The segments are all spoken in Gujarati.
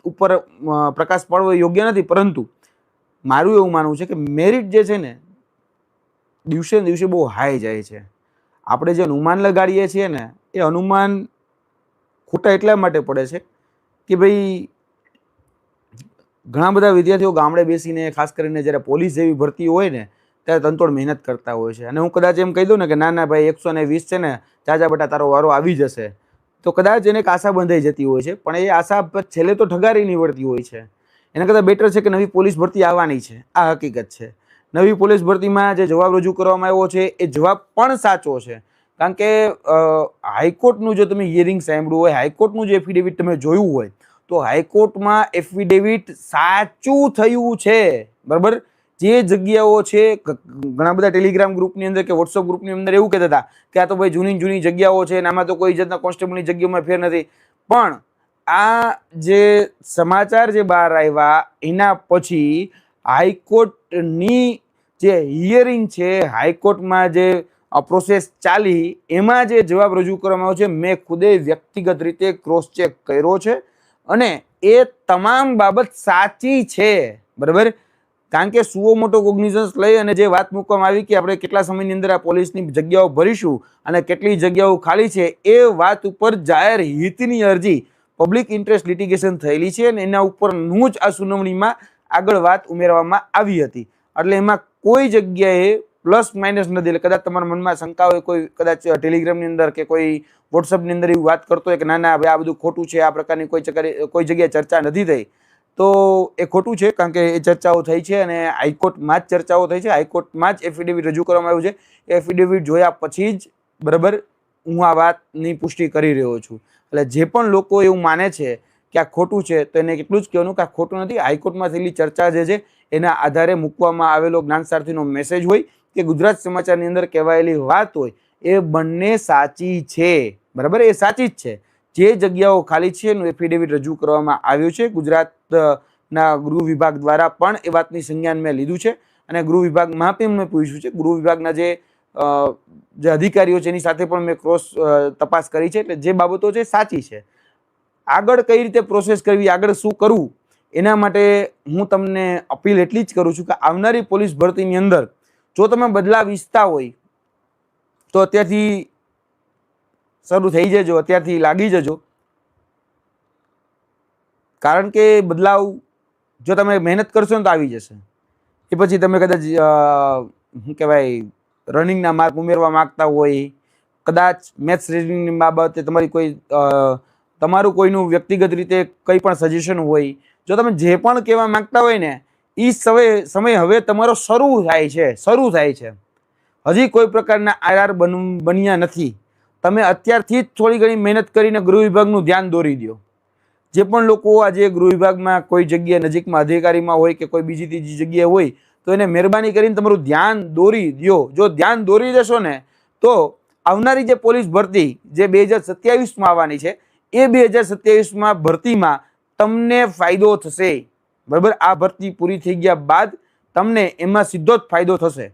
ઉપર પ્રકાશ પાડવો યોગ્ય નથી, પરંતુ મારું એવું માનવું છે કે મેરિટ જે છે ને દિવસે ને દિવસે બહુ હાઈ જાય છે. આપણે જે અનુમાન લગાડીએ છીએ ને એ અનુમાન ખોટા એટલા માટે પડે છે કે ભાઈ ઘણા બધા વિદ્યાર્થીઓ ગામડે બેસીને ખાસ કરીને જ્યારે પોલીસ જેવી ભરતી હોય ને ત્યારે તનતોડ મહેનત કરતા હોય છે. અને હું કદાચ એમ કહી દઉં ને કે ના ના ભાઈ 120 છે ને, ચાચા બટા તારો વારો આવી જશે, તો કદાચ એને એક આશા બંધાઈ જતી હોય છે, પણ એ આશા છેલ્લે તો ઠગારી નીવડતી હોય છે. એના કરતાં બેટર છે કે નવી પોલીસ ભરતી આવવાની છે, આ હકીકત છે. નવી પોલીસ ભરતીમાં જે જવાબ રજૂ કરવામાં આવ્યો છે એ જવાબ પણ સાચો છે. કારણ કે હાઈકોર્ટનું જો તમે હિયરિંગ સાંભળ્યું હોય, હાઈકોર્ટનું જે એફિડેવિટ તમે જોયું હોય, તો હાઈકોર્ટમાં એફિડેવિટ સાચું થયું છે. બરાબર, જે જગ્યાઓ છે, ઘણા બધા ટેલિગ્રામ ગ્રુપની અંદર કે વોટ્સઅપ ગ્રુપની અંદર એવું કહેતા હતા કે આ તો ભાઈ જૂની જગ્યાઓ છે અને આમાં તો કોઈ જાતના કોન્સ્ટેબલની જગ્યામાં ફેર નથી. પણ આ જે સમાચાર જે બહાર આવ્યા એના પછી હાઈકોર્ટની જે હિયરિંગ છે, હાઈકોર્ટમાં જે પ્રોસેસ ચાલી, એમાં જે જવાબ રજૂ કરવામાં આવ્યો છે, મેં ખુદે વ્યક્તિગત રીતે ક્રોસ ચેક કર્યો છે અને એ તમામ બાબત સાચી છે. બરાબર, કારણ કે સુઓ મોટો કોગ્નિઝન્સ લઈ અને જે વાત મૂકવામાં આવી કે આપણે કેટલા સમયની અંદર આ પોલીસની જગ્યાઓ ભરીશું અને કેટલી જગ્યાઓ ખાલી છે, એ વાત ઉપર જાહેર હિતની અરજી પબ્લિક ઇન્ટરેસ્ટ લિટિગેશન થયેલી છે અને એના ઉપરનું જ આ સુનાવણીમાં આગળ વાત ઉમેરવામાં આવી હતી. એટલે એમાં કોઈ જગ્યાએ પ્લસ માઇનસ નથી. એટલે કદાચ તમારા મનમાં શંકા હોય, કોઈ કદાચ ટેલિગ્રામની અંદર કે કોઈ વોટ્સઅપની અંદર એવી વાત કરતો હોય કે ના ના ભાઈ આ બધું ખોટું છે, આ પ્રકારની કોઈ જગ્યાએ ચર્ચા નથી થઈ, તો એ ખોટું છે. કારણ કે એ ચર્ચાઓ થઈ છે અને હાઈકોર્ટમાં જ ચર્ચાઓ થઈ છે, હાઈકોર્ટમાં જ એફિડેવિટ રજૂ કરવામાં આવ્યું છે. એ એફિડેવિટ જોયા પછી જ બરાબર હું આ વાતની પુષ્ટિ કરી રહ્યો છું. એટલે જે પણ લોકો એવું માને છે કે આ ખોટું છે, તો એને એટલું જ કહેવાનું કે આ ખોટું નથી. હાઈકોર્ટમાં થયેલી ચર્ચા જે છે એના આધારે મૂકવામાં આવેલો જ્ઞાન સારથીનો મેસેજ હોય કે ગુજરાત સમાચારની અંદર કહેવાયેલી વાત હોય, એ બંને સાચી છે. બરાબર, એ સાચી જ છે. જે જગ્યાઓ ખાલી છે એનું એફિડેવિટ રજૂ કરવામાં આવ્યું છે. ગુજરાતના ગૃહ વિભાગ દ્વારા પણ એ વાતની સંજ્ઞાન મેં લીધું છે અને ગૃહ વિભાગમાં પણ મેં પૂછ્યું છે. ગૃહ વિભાગના જે અધિકારીઓ છે એની સાથે પણ મેં ક્રોસ તપાસ કરી છે. એટલે જે બાબતો છે સાચી છે. આગળ કઈ રીતે પ્રોસેસ કરવી, આગળ શું કરવું, એના માટે હું તમને અપીલ એટલી જ કરું છું કે આવનારી પોલીસ ભરતીની અંદર જો તમે બદલાવ ઈચ્છતા હોય તો અત્યારથી શરૂ થઈ જજો, અત્યારથી લાગી જજો. કારણ કે બદલાવ જો તમે મહેનત કરશો ને તો આવી જશે. એ પછી તમે કદાચ શું કહેવાય રનિંગના માર્ક ઉમેરવા માંગતા હોય, કદાચ મેથ્સ રીડિંગની બાબતે તમારું કોઈનું વ્યક્તિગત રીતે કંઈ પણ સજેશન હોય, જો તમે જે પણ કહેવા માંગતા હોય ને, એ સમય હવે તમારો શરૂ થાય છે. હજી કોઈ પ્રકારના આર બન્યા નથી. તમે અત્યારથી જ થોડી ઘણી મહેનત કરીને ગૃહ વિભાગનું ધ્યાન દોરી દો. જે પણ લોકો આજે ગૃહ વિભાગમાં કોઈ જગ્યાએ નજીકમાં અધિકારીમાં હોય કે કોઈ બીજી ત્રીજી જગ્યાએ હોય, તો એને મહેરબાની કરીને તમારું ધ્યાન દોરી દો. જો ધ્યાન દોરી દેશો ને તો આવનારી જે પોલીસ ભરતી જે 2027માં આવવાની છે, એ 2027માં ભરતીમાં તમને ફાયદો થશે. બરાબર, આ ભરતી પૂરી થઈ ગયા બાદ તમને એમાં સીધો જ ફાયદો થશે.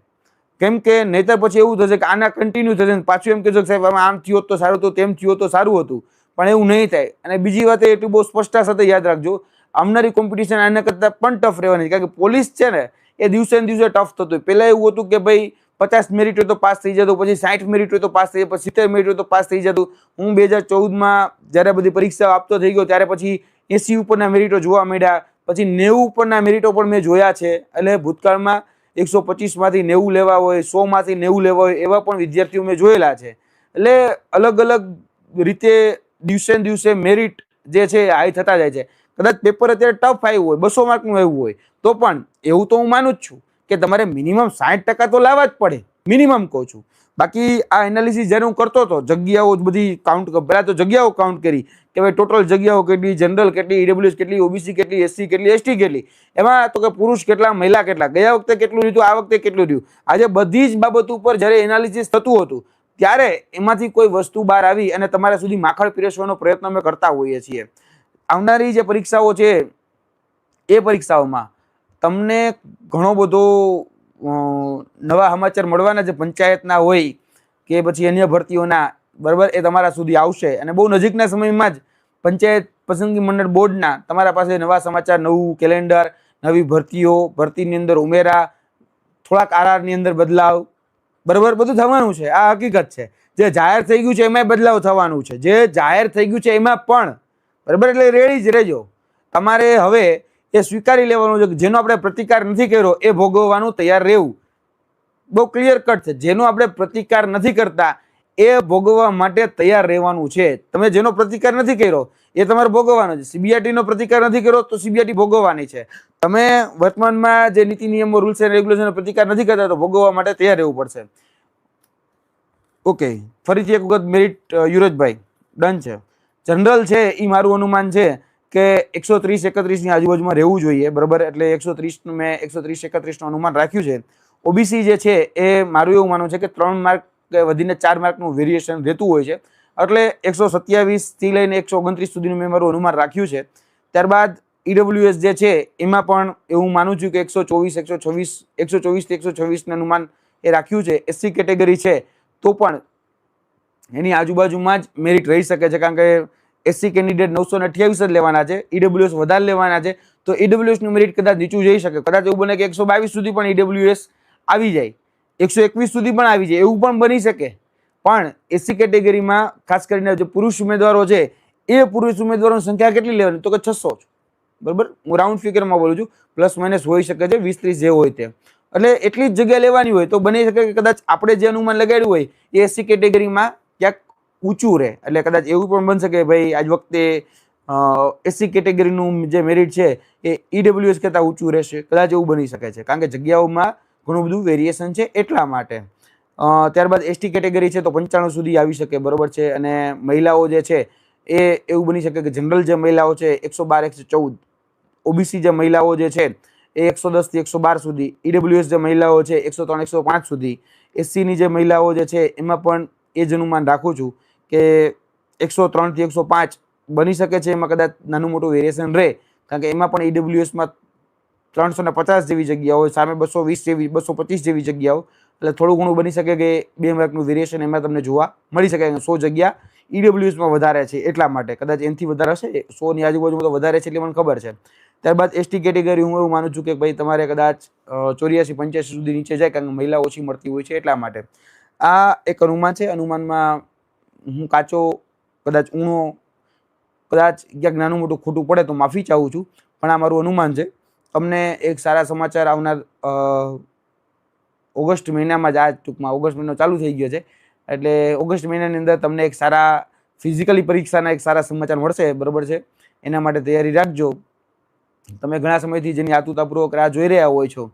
કેમ કે નહીતર પછી એવું થશે કે આના કન્ટિન્યુ થશે, પાછું એમ કહેશો કે સાહેબ આમ થયું તો સારું હતું, તેમ થયું તો સારું હતું, પણ એવું નહીં થાય. અને બીજી વાત એટલી બહુ સ્પષ્ટતા સાથે યાદ રાખજો, આવનારી કોમ્પિટિશન આના કરતાં પણ ટફ રહેવાની. કારણ કે પોલીસ છે ને એ દિવસે ને દિવસે ટફ થતું હોય. પહેલાં એવું હતું કે ભાઈ 50 મેરિટ હોય તો પાસ થઈ જતું, પછી 60 મેરિટ હોય તો પાસ થઈ જતું, પછી 70 મેરિટ હોય તો પાસ થઈ જતું. હું 2014માં જ્યારે બધી પરીક્ષાઓ આપતો થઈ ગયો ત્યારે પછી 80 ઉપરના મેરિટો જોવા મળ્યા, પછી 90 ઉપરના મેરિટો પણ મેં જોયા છે. એટલે ભૂતકાળમાં 125માંથી 90 લેવા હોય, 100માંથી 90 લેવા હોય, એવા પણ વિદ્યાર્થીઓ મેં જોયેલા છે. એટલે અલગ અલગ રીતે દિવસે ને દિવસે મેરિટ જે છે હાઈ થતા જાય છે. કદાચ પેપર અત્યારે ટફ આવ્યું હોય, 200 માર્કનું આવ્યું હોય, તો પણ એવું તો હું માનું જ છું કે તમારે મિનિમમ 60% તો લાવવા જ પડે, મિનિમમ કહું છું. બાકી આ એનાલિસિસ જ્યારે હું કરતો હતો, જગ્યાઓ બધી પહેલા તો જગ્યાઓ કાઉન્ટ કરી કે ભાઈ ટોટલ જગ્યાઓ કેટલી, જનરલ કેટલી, ઈડબ્લ્યુએસ કેટલી, ઓબીસી કેટલી, એસસી કેટલી, એસટી કેટલી, એમાં તો કે પુરુષ કેટલા, મહિલા કેટલા, ગયા વખતે કેટલું રહ્યું, આ વખતે કેટલું રહ્યું. આજે બધી જ બાબત ઉપર જ્યારે એનાલિસિસ થતું હતું ત્યારે એમાંથી કોઈ વસ્તુ બહાર આવી અને તમારા સુધી માખણ પીરસવાનો પ્રયત્ન અમે કરતા હોઈએ છીએ. આવનારી જે પરીક્ષાઓ છે એ પરીક્ષાઓમાં તમને ઘણો બધો નવા સમાચાર મળવાના છે. પંચાયતના હોય કે પછી અન્ય ભરતીઓના, બરાબર, એ તમારા સુધી આવશે અને બહુ નજીકના સમયમાં જ પંચાયત પસંદગી મંડળ બોર્ડના તમારા પાસે નવા સમાચાર, નવું કેલેન્ડર, નવી ભરતીઓ, ભરતીની અંદર ઉમેરા, થોડાક આરઆરની અંદર બદલાવ, બરાબર, બધું થવાનું છે. આ હકીકત છે. જે જાહેર થઈ ગયું છે એમાં બદલાવ થવાનું છે. જે જાહેર થઈ ગયું છે એમાં પણ, બરાબર, એટલે રેડી જ રહેજો. તમારે હવે એ સ્વીકારી લેવાનું છે કે જેનો આપણે પ્રતિકાર નથી કર્યો એ ભોગવવાનું તૈયાર રહેવું. બહુ ક્લિયર કટ છે. જેનો આપણે પ્રતિકાર નથી કરતા એ ભોગવવા માટે તૈયાર રહેવાનું છે. તમે જેનો પ્રતિકાર નથી કર્યો એ તમારે ભોગવવાનો છે. સીબીઆરટી નો પ્રતિકાર નથી કર્યો તો સીબીઆરટી ભોગવવાની છે. તમે વર્તમાનમાં જે નીતિ નિયમો, રૂલ્સ એન્ડ રેગ્યુલેશન પ્રતિકાર નથી કરતા તો ભોગવવા માટે તૈયાર રહેવું પડશે. ઓકે, ફરીથી એક વખત મેરિટ યુવરાજભાઈ ડન છે. જનરલ છે એ મારું અનુમાન છે કે 130-31 ની આજુબાજુમાં રહેવું જોઈએ, બરાબર. એટલે 130 મેં 130-31 નું અનુમાન રાખ્યું છે. ઓબીસી જે છે એ મારું એવું માનવું છે કે 3 માર્ક વધીને 4 માર્કનું વેરિએશન રહેતું હોય છે. એટલે 127 થી લઈને 129 સુધીનું મેં મારું અનુમાન રાખ્યું છે. ત્યારબાદ ઈડબ્લ્યુએસ જે છે એમાં પણ એવું માનું છું કે 124 થી 126 અનુમાન એ રાખ્યું છે. એસસી કેટેગરી છે તો પણ એની આજુબાજુમાં જ મેરિટ રહી શકે છે, કારણ કે એસસી કેન્ડિડેટ 928 જ લેવાના છે, ઈડબ્લ્યુએસ વધારે લેવાના છે. તો ઈડબ્લ્યુએસ નું મેરિટ કદાચ નીચું જઈ શકે. કદાચ એવું બને કે 122 સુધી પણ ઈડબ્લ્યુએસ આવી જાય, 121 સુધી પણ આવી જાય, એવું પણ બની શકે. પણ એસસી કેટેગરીમાં ખાસ કરીને જે પુરુષ ઉમેદવારો છે એ પુરુષ ઉમેદવારોની સંખ્યા કેટલી લેવાની, તો કે 600 જ, બરાબર. હું રાઉન્ડ ફિગરમાં બોલું છું, પ્લસ માઇનસ હોઈ શકે છે, 20-30 જે હોય તે. એટલે એટલી જ જગ્યા લેવાની હોય તો બની શકે કે કદાચ આપણે જે અનુમાન લગાડ્યું હોય એ એસસી કેટેગરીમાં ક્યાંક ઊંચું રહે. એટલે કદાચ એવું પણ બનશે કે ભાઈ આજ વખતે એસસી કેટેગરીનું જે મેરિટ છે એ ઈડબ્લ્યુએસ કરતાં ઊંચું રહેશે, કદાચ એવું બની શકે છે, કારણ કે જગ્યાઓમાં ઘણું બધું વેરિએશન છે એટલા માટે. ત્યારબાદ એસટી કેટેગરી છે તો 95 સુધી આવી શકે, બરોબર છે. અને મહિલાઓ જે છે એ એવું બની શકે કે જનરલ જે મહિલાઓ છે 112-114, ઓબીસી જે મહિલાઓ જે છે એ 110 થી 112 સુધી, ઈડબ્લ્યુએસ જે મહિલાઓ છે 103-105 સુધી, એસસીની જે મહિલાઓ જે છે એમાં પણ એ જ અનુમાન રાખું છું કે 103 થી 105 બની શકે છે. એમાં કદાચ નાનું મોટું વેરિએશન રહે, કારણ કે એમાં પણ ઈડબ્લ્યુએસમાં 350 જેવી જગ્યાઓ હોય, સામે 220 જેવી, 225 જેવી જગ્યાઓ. એટલે થોડું ઘણું બની શકે કે 2 માર્કનું વેરિએશન એમાં તમને જોવા મળી શકે. 100 જગ્યા ઈડબ્લ્યુએસમાં વધારે છે એટલા માટે, કદાચ એનાથી વધારે હશે, 100 ની આજુબાજુમાં તો વધારે છે એટલે મને ખબર છે. ત્યારબાદ એસટી કેટેગરી હું એવું માનું છું કે ભાઈ તમારે કદાચ 84-85 સુધી નીચે જાય, કારણ કે મહિલા ઓછી મળતી હોય છે એટલા માટે. આ એક અનુમાન છે. અનુમાનમાં હું કાચો, કદાચ ઊણો, કદાચ ક્યાંક નાનું મોટું ખોટું પડે તો માફી ચાહું છું, પણ આ મારું અનુમાન છે. તમને એક સારા સમાચાર આવનાર ઓગસ્ટ મહિનામાં જ, આ ટૂંકમાં ઓગસ્ટ મહિનો ચાલુ થઈ ગયો છે એટલે ઓગસ્ટ મહિનાની અંદર તમને એક સારા ફિઝિકલી પરીક્ષાના એક સારા સમાચાર મળશે, બરોબર છે. એના માટે તૈયારી રાખજો. તમે ઘણા સમયથી જેની આતુરતાપૂર્વક રાહ જોઈ રહ્યા હોય છો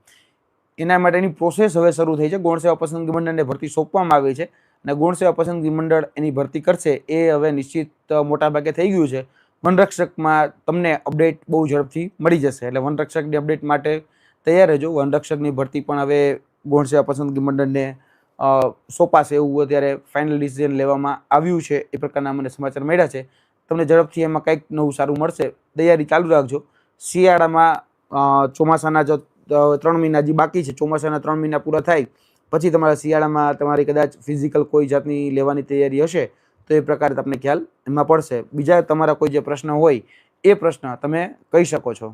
એના માટેની પ્રોસેસ હવે શરૂ થઈ છે. ગૌણ સેવા પસંદગી મંડળને ભરતી સોંપવામાં આવી છે અને ગૌણ સેવા પસંદગી મંડળ એની ભરતી કરશે એ હવે નિશ્ચિત મોટાભાગે થઈ ગયું છે. વનરક્ષકમાં તમને અપડેટ બહુ ઝડપથી મળી જશે, એટલે વનરક્ષકની અપડેટ માટે તૈયાર રહેજો. વનરક્ષકની ભરતી પણ હવે ગૌણ સેવા પસંદગી મંડળને સોંપાશે એવું અત્યારે ફાઇનલ ડિસિઝન લેવામાં આવ્યું છે. એ પ્રકારના મને સમાચાર મળ્યા છે. તમને ઝડપથી એમાં કંઈક નવું સારું મળશે. તૈયારી ચાલુ રાખજો. શિયાળામાં ચોમાસાના જો 3 મહિના હજી બાકી છે, ચોમાસાના 3 મહિના પૂરા થાય પછી તમારા શિયાળામાં તમારી કદાચ ફિઝિકલ કોઈ જાતની લેવાની તૈયારી હશે તો એ પ્રકારે તમને ખ્યાલ એમાં પડશે. બીજા તમારા કોઈ જે પ્રશ્ન હોય એ પ્રશ્ન તમે કહી શકો છો.